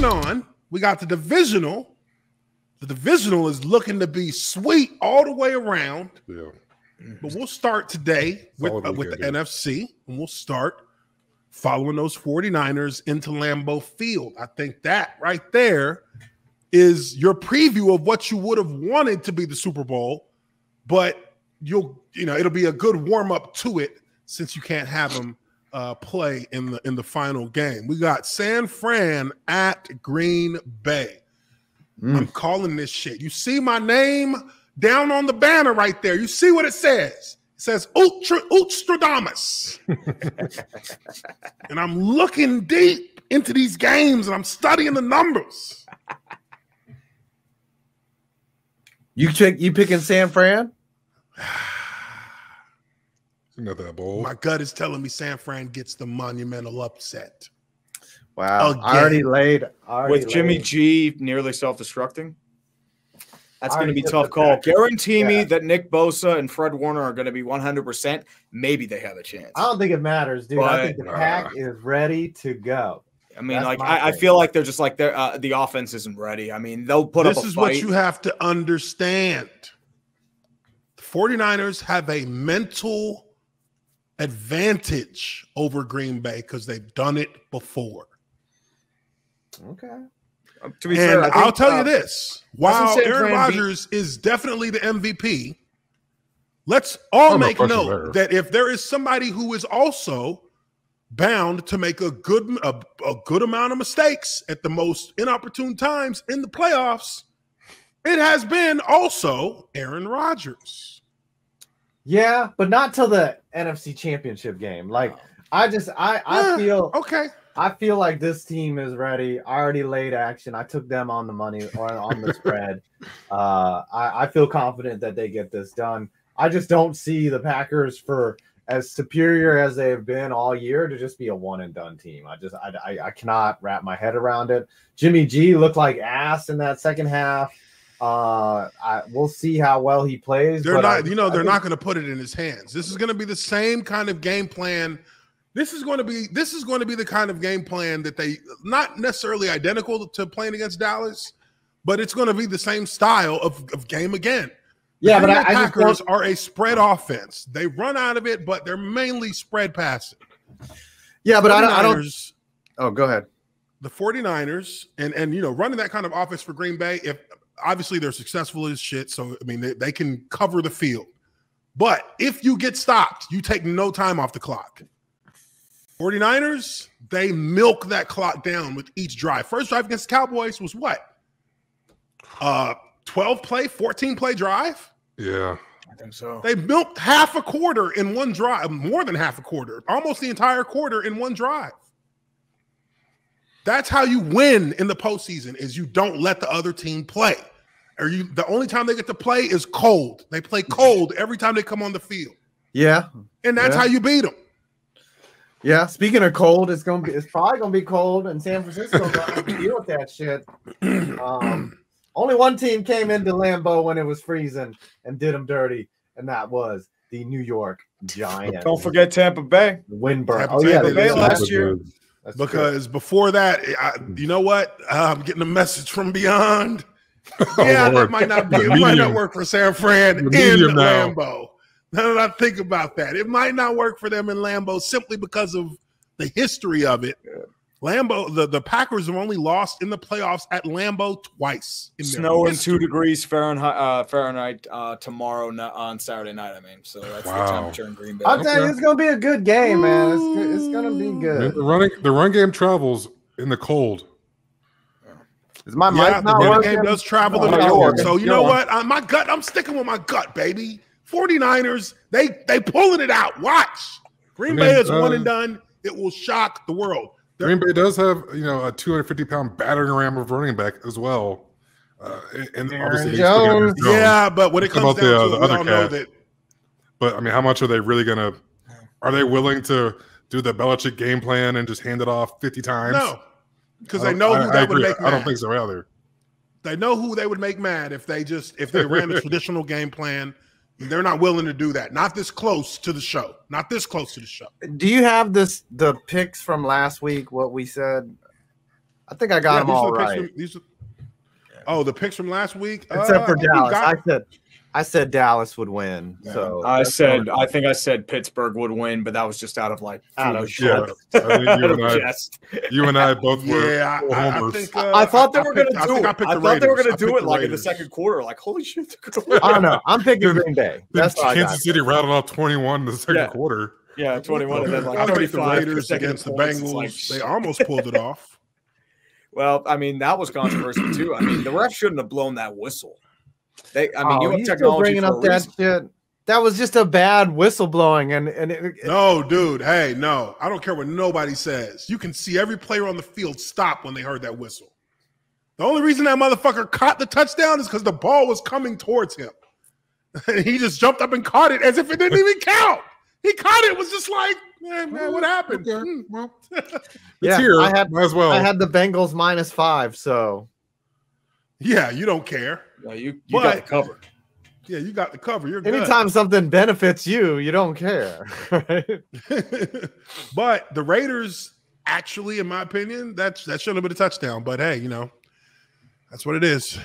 on, we got the divisional. The divisional is looking to be sweet all the way around. Yeah. But we'll start today with the NFC, and we'll start following those 49ers into Lambeau Field. I think that right there is your preview of what you would have wanted to be the Super Bowl, but it'll be a good warm-up to it since you can't have them play in the final game. We got San Fran at Green Bay. I'm calling this shit. You see my name down on the banner right there. You see what it says? It says Ultradamus. And I'm looking deep into these games and I'm studying the numbers. You picking San Fran? Not that bold. My gut is telling me San Fran gets the monumental upset. Wow. Again. I already laid. With Jimmy G nearly self-destructing? That's going to be a tough call. Guarantee me that Nick Bosa and Fred Warner are going to be 100%. Maybe they have a chance. I don't think it matters, dude. I think the pack is ready to go. I mean, I feel like they're just like the offense isn't ready. I mean, they'll put up a fight. This is what you have to understand. The 49ers have a mental advantage over Green Bay because they've done it before. Okay. To be fair, I'll tell you this. While Aaron Rodgers is definitely the MVP, let's all make note that if there is somebody who is also bound to make a good amount of mistakes at the most inopportune times in the playoffs, it has been also Aaron Rodgers. Yeah, but not till the NFC Championship game. Like, I feel okay. I feel like this team is ready. I already laid action. I took them on the money or on the spread. I feel confident that they get this done. I just don't see the Packers, for as superior as they've been all year, to just be a one-and-done team. I cannot wrap my head around it. Jimmy G looked like ass in that second half. We'll see how well he plays. They're not going to put it in his hands. This is going to be the same kind of game plan. This is going to be the kind of game plan that they, not necessarily identical to playing against Dallas, but it's going to be the same style of game again. Yeah, but the Packers are a spread offense. They run out of it, but they're mainly spread passing. Yeah, but I don't. Oh, go ahead. The 49ers and running that kind of offense for Green Bay, if obviously they're successful as shit, so I mean they can cover the field. But if you get stopped, you take no time off the clock. 49ers, they milk that clock down with each drive. First drive against the Cowboys was what? 12-play, 14-play drive? Yeah. I think so. They milked half a quarter in one drive, more than half a quarter, almost the entire quarter in one drive. That's how you win in the postseason, is you don't let the other team play. The only time they get to play is cold. They play cold every time they come on the field. Yeah. And that's how you beat them. Yeah, speaking of cold, it's probably gonna be cold in San Francisco. To deal with that shit. Only one team came into Lambeau when it was freezing and did them dirty, and that was the New York Giants. Don't forget Tampa Bay. Windburn. Tampa Bay last year. Because before that, you know what? I'm getting a message from beyond. Yeah, that might not be. It might not work for San Fran in Lambeau. Now that I think about that, it might not work for them in Lambeau simply because of the history of it. Lambeau, the Packers have only lost in the playoffs at Lambeau twice. Snow and 2 degrees Fahrenheit tomorrow on Saturday night. I mean, so that's the temperature in Green Bay. I'll tell you, it's gonna be a good game, man. It's gonna be good. The run game travels in the cold. Is my mic not working? The run game does travel in the cold. So you know what? I'm sticking with my gut, baby. 49ers, they pulling it out. Watch. Green Bay is one and done. It will shock the world. Green Bay does have, a 250-pound battering ram of running back as well. And obviously Jones. Yeah, but when it comes down to it, we all know that. But, I mean, how much are they really going to – are they willing to do the Belichick game plan and just hand it off 50 times? No, because they know who they would make mad. I don't think so either. They know who they would make mad if they ran the traditional game plan. They're not willing to do that. Not this close to the show. Do you have the picks from last week, what we said? I think I got them all right. The picks from last week, except for Dallas. I said Dallas would win. Yeah. So I think I said Pittsburgh would win, but that was just out of I think you and I both were. Yeah, I thought they were going to do it. I thought they were going to do it like in the second quarter. Like, holy shit! I don't know. I'm picking Green Bay. That's Kansas City rattled off 21 in the second quarter. Yeah, 21 and then like I picked the Raiders against the Bengals. They almost pulled it off. Well, I mean, that was controversial too. I mean, the ref shouldn't have blown that whistle. You have technology bringing up that shit. That was just a bad whistle blowing, no, dude. Hey, no, I don't care what nobody says. You can see every player on the field stop when they heard that whistle. The only reason that motherfucker caught the touchdown is because the ball was coming towards him, and he just jumped up and caught it as if it didn't even count. He caught it. Was just like, man, what happened? Okay. Well, it's here. Might as well. I had the Bengals -5, so yeah, you don't care. No, you got the cover. Yeah, you got the cover. You're good. Anytime something benefits you, you don't care. Right? But the Raiders, actually, in my opinion, that shouldn't have been a touchdown. But hey, that's what it is.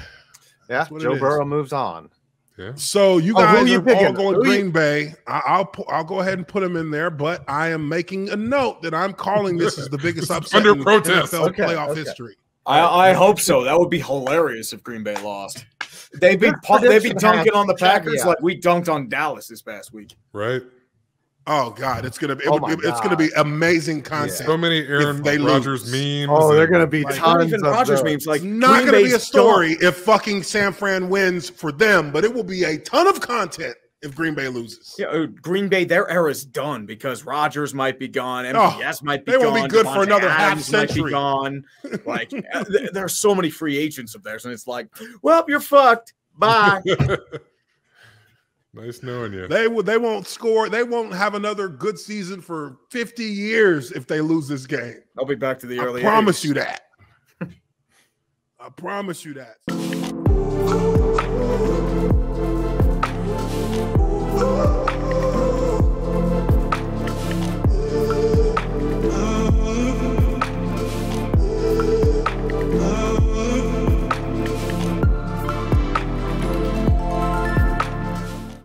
Yeah, Joe Burrow moves on. Yeah. So you guys are all going Green Bay. I'll go ahead and put them in there, but I am making a note that I'm calling this as the biggest upset under in protest NFL playoff history. I hope so. That would be hilarious if Green Bay lost. They'd be dunking on the Packers like we dunked on Dallas this past week. Right. Oh God, it's gonna be amazing content. Yeah. So many Aaron Rodgers memes. Oh, they're gonna be tons of Rodgers memes. Like not gonna be a story if fucking San Fran wins for them, but it will be a ton of content if Green Bay loses. Yeah, Green Bay, their era's done because Rodgers might be gone, MVS might be gone. They won't be good for another half century. Might be gone. Like there's so many free agents of theirs, and it's like, well, you're fucked. Bye. Nice knowing you. They won't score. They won't have another good season for 50 years if they lose this game. I'll be back to the early. I promise you that. I promise you that.